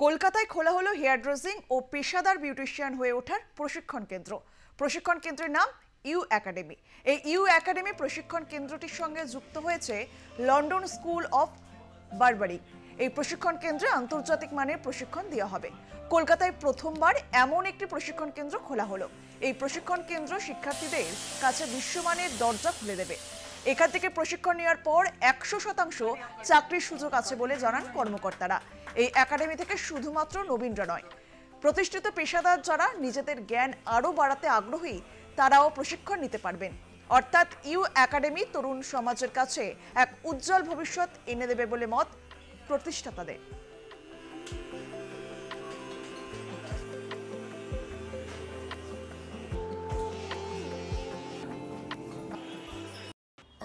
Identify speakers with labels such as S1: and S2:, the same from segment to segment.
S1: কলকাতায় খোলা হলো হেয়ার ড্রেসিং ও পেশাদার বিউটিশিয়ান হয়ে ওঠার প্রশিক্ষণ কেন্দ্র। প্রশিক্ষণ কেন্দ্রের নাম ইউ একাডেমি। এই ইউ একাডেমি প্রশিক্ষণ কেন্দ্রটির সঙ্গে যুক্ত হয়েছে লন্ডন স্কুল অফ বারবারি। এই প্রশিক্ষণ কেন্দ্রে আন্তর্জাতিক মানের প্রশিক্ষণ দেওয়া হবে। কলকাতায় প্রথমবার এমন একটি প্রশিক্ষণ কেন্দ্র খোলা হলো। এই প্রশিক্ষণ কেন্দ্র শিক্ষার্থীদের কাছে বিশ্বমানের দরজা খুলে দেবে। এখান থেকে প্রশিক্ষণ নেওয়ার পর 100% চাকরির সুযোগ আছে বলে জানান কর্মকর্তারা। এই একাডেমি থেকে শুধুমাত্র নবীনরা নয়, প্রতিষ্ঠিত পেশাদার যারা নিজেদের জ্ঞান আরও বাড়াতে আগ্রহী তারাও প্রশিক্ষণ নিতে পারবেন। অর্থাৎ ইউ একাডেমি তরুণ সমাজের কাছে এক উজ্জ্বল ভবিষ্যৎ এনে দেবে বলে মত প্রতিষ্ঠাতাদের।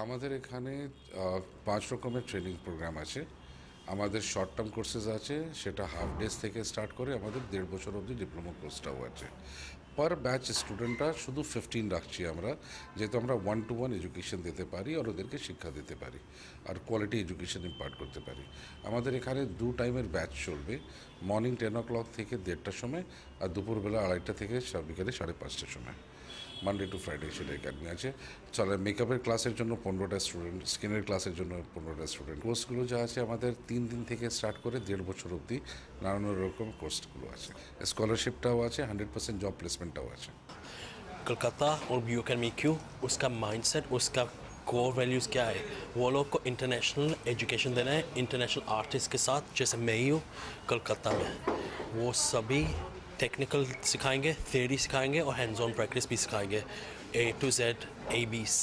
S2: আমাদের এখানে 5 রকমের ট্রেনিং প্রোগ্রাম আছে। আমাদের শর্ট টার্ম কোর্সেস আছে, সেটা হাফ ডেজ থেকে স্টার্ট করে আমাদের 1.5 বছর অবধি ডিপ্লোমা কোর্সটাও আছে। পার ব্যাচ স্টুডেন্টরা শুধু 15 রাখছি আমরা, যেহেতু আমরা 1-to-1 এডুকেশন দিতে পারি আর ওদেরকে শিক্ষা দিতে পারি আর কোয়ালিটি এডুকেশন ইম্পার্ট করতে পারি। আমাদের এখানে 2 টাইমের ব্যাচ চলবে, মর্নিং 10 o'clock থেকে 1:30টার সময় আর দুপুরবেলা 2:30টা থেকে বিকেলে 5:30টার সময়। মানডে টু ফ্রাইডে সেটা একাডেমি আছে। চলে মেকআপের ক্লাসের জন্য 15টা স্টুডেন্ট, স্কিনের ক্লাসের জন্য 15টা স্টুডেন্ট। কোর্সগুলো যা আছে আমাদের 3 দিন থেকে স্টার্ট করে 1.5 বছর অবধি নানান রকম কোর্সগুলো আছে। স্কলারशिपটাও আছে, 100% জব प्लेसमेंटটাও আছে।
S3: कोलकाता और यू एकेडमी क्यों, उसका माइंडसेट, उसका कोर वैल्यूज़ क्या है। वो लोग को इंटरनेशनल एजुकेशन देना है, इंटरनेशनल आर्टिस्ट के साथ, जैसे मैं ही हूँ कोलकाता में। वो सभी टेक्निकल सिखाएंगे, थ्योरी सिखाएंगे और हैंड्स ऑन प्रैक्टिस भी सिखाएंगे, A to Z ABC।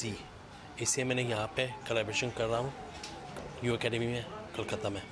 S3: इसलिए मैंने यहाँ पे कोलैबोरेशन कर रहा हूँ यू एकेडमी में कोलकाता में।